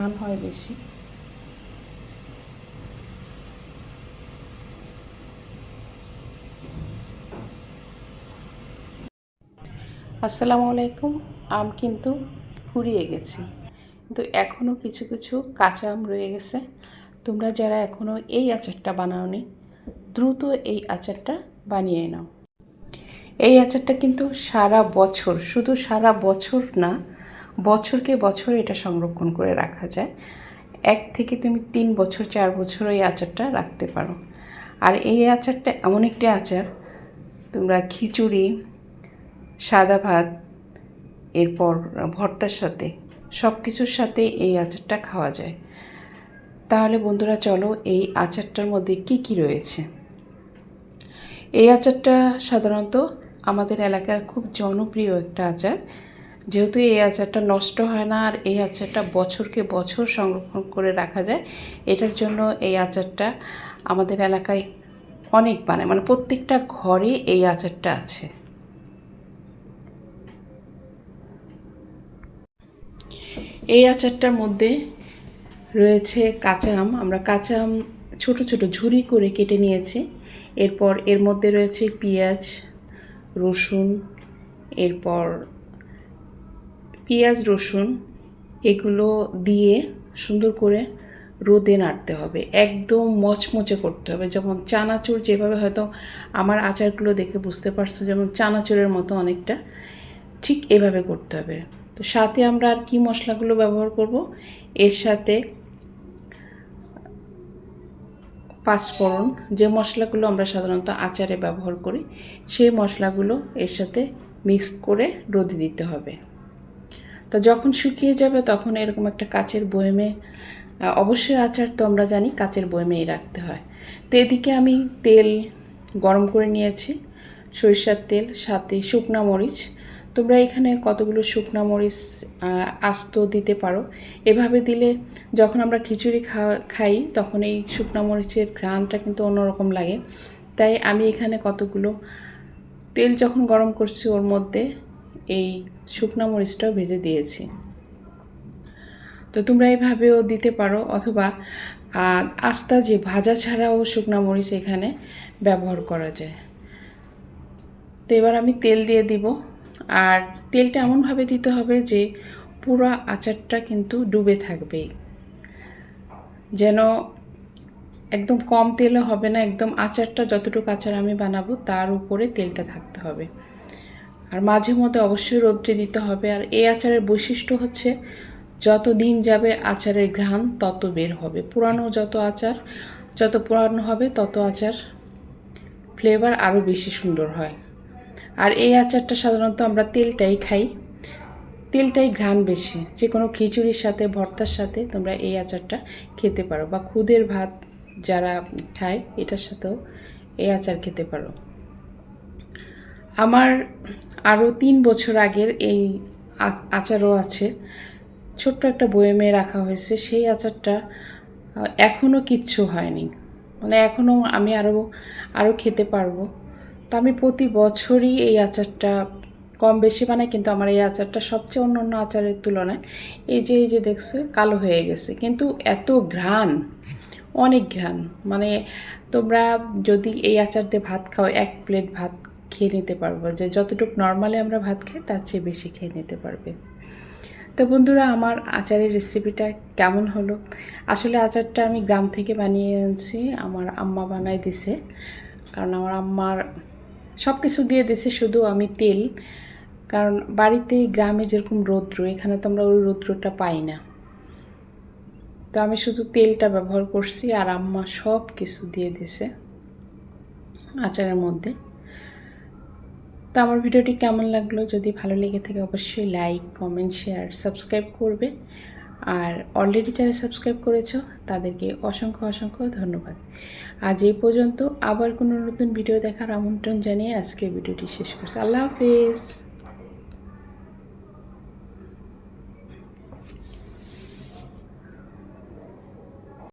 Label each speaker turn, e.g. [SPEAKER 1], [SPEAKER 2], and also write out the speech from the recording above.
[SPEAKER 1] টান হয় বেশি। আসসালামু আলাইকুম। আম কিন্তু ফুরিয়ে গেছে, কিন্তু এখনও কিছু কিছু কাঁচা আম রয়ে গেছে। তোমরা যারা এখনও এই আচারটা বানাওনি, দ্রুত এই আচারটা বানিয়ে নাও। এই আচারটা কিন্তু সারা বছর, শুধু সারা বছর না, বছরকে বছর এটা সংরক্ষণ করে রাখা যায়। 1 থেকে তুমি 3 বছর 4 বছর এই আচারটা রাখতে পারো। আর এই আচারটা এমন একটি আচার, তোমরা খিচুড়ি, সাদা ভাত, এরপর ভর্তার সাথে সব কিছুর সাথে এই আচারটা খাওয়া যায়। তাহলে বন্ধুরা চলো এই আচারটার মধ্যে কি কি রয়েছে। এই আচারটা সাধারণত আমাদের এলাকার খুব জনপ্রিয় একটা আচার। যেহেতু এই আচারটা নষ্ট হয় না আর এই আচারটা বছরকে বছর সংরক্ষণ করে রাখা যায়, এটার জন্য এই আচারটা আমাদের এলাকায় অনেক বানায়, মানে প্রত্যেকটা ঘরে এই আচারটা আছে। এই আচারটার মধ্যে রয়েছে কাঁচা আম। আমরা কাঁচা আম ছোট ছোট ঝুরি করে কেটে নিয়েছি। এরপর এর মধ্যে রয়েছে পেঁয়াজ, রসুন, এরপর পেঁয়াজ রসুন এগুলো দিয়ে সুন্দর করে রোদে নাড়তে হবে, একদম মচমচে করতে হবে। যেমন চানাচুর যেভাবে, হয়তো আমার আচারগুলো দেখে বুঝতে পারছো, যেমন চানাচুরের মতো অনেকটা, ঠিক এভাবে করতে হবে। তো সাথে আমরা আর কি মশলাগুলো ব্যবহার করব, এর সাথে পাঁচফোড়ন, যে মশলাগুলো আমরা সাধারণত আচারে ব্যবহার করি, সেই মশলাগুলো এর সাথে মিক্সড করে রোদে দিতে হবে। তো যখন শুকিয়ে যাবে তখন এরকম একটা কাচের বয়মে, অবশ্যই আচার তো আমরা জানি কাচের বয়মেই রাখতে হয়। তো এদিকে আমি তেল গরম করে নিয়েছি, সরিষার তেল, সাথে শুকনা মরিচ। তোমরা এখানে কতগুলো শুকনা মরিচ আস্ত দিতে পারো। এভাবে দিলে যখন আমরা খিচুড়ি খাই তখন এই শুকনা মরিচের ঘ্রাণটা কিন্তু অন্যরকম লাগে। তাই আমি এখানে কতগুলো, তেল যখন গরম করছি ওর মধ্যে এই শুকনা মরিচটাও ভেজে দিয়েছি। তো তোমরা এইভাবেও দিতে পারো, অথবা আস্তা যে ভাজা ছাড়াও শুকনা মরিচ এখানে ব্যবহার করা যায়। তো এবার আমি তেল দিয়ে দিব, আর তেলটা এমনভাবে দিতে হবে যে পুরো আচারটা কিন্তু ডুবে থাকবে, যেন একদম কম তেলও হবে না, একদম আচারটা যতটুকু আচার আমি বানাবো তার উপরে তেলটা থাকতে হবে। আর মাঝে মধ্যে অবশ্যই রোদ্রে দিতে হবে। আর এই আচারের বৈশিষ্ট্য হচ্ছে যত দিন যাবে আচারের ঘ্রাণ তত বের হবে। পুরানো যত পুরানো হবে তত আচার ফ্লেভার আরও বেশি সুন্দর হয়। আর এই আচারটা সাধারণত আমরা তেলটাই খাই, তেলটাই ঘ্রাণ বেশি। যে কোনো খিচুড়ির সাথে, ভর্তার সাথে তোমরা এই আচারটা খেতে পারো, বা খুদের ভাত যারা খায় এটার সাথেও এই আচার খেতে পারো। আমার আরও 3 বছর আগের এই আচারও আছে, ছোট্ট একটা বয়মে রাখা হয়েছে। সেই আচারটা এখনও কিচ্ছু হয়নি, মানে এখনও আমি আরও খেতে পারবো। তো আমি প্রতি বছরই এই আচারটা কম বেশি বানাই, কিন্তু আমার এই আচারটা সবচেয়ে অন্য আচারের তুলনায় এই যে দেখছো কালো হয়ে গেছে, কিন্তু এত ঘ্রাণ, অনেক ঘ্রাণ। মানে তোমরা যদি এই আচার দিয়ে ভাত খাও, 1 প্লেট ভাত খেয়ে নিতে পারবো, যে যতটুকু নর্মালি আমরা ভাত খাই তার চেয়ে বেশি খেয়ে নিতে পারবে। তো বন্ধুরা, আমার আচারের রেসিপিটা কেমন হলো? আসলে আচারটা আমি গ্রাম থেকে বানিয়ে আনছি, আমার আম্মা বানায় দিছে। কারণ আমার আম্মার সব কিছু দিয়ে দিছে, শুধু আমি তেল, কারণ বাড়িতে গ্রামে যেরকম রৌদ্র, এখানে তো আমরা ওই রৌদ্রটা পাই না। তো আমি শুধু তেলটা ব্যবহার করছি, আর আম্মা সব কিছু দিয়ে দিছে আচারের মধ্যে। তো আমার ভিডিওটি কেমন লাগলো? যদি ভালো লেগে থাকে অবশ্যই লাইক, কমেন্ট, শেয়ার, সাবস্ক্রাইব করবে। আর অলরেডি যারা সাবস্ক্রাইব করেছো তাদেরকে অসংখ্য ধন্যবাদ। আজ এই পর্যন্ত, আবার কোনো নতুন ভিডিও দেখার আমন্ত্রণ জানিয়ে আজকের ভিডিওটি শেষ করছি। আল্লাহ হাফেজ।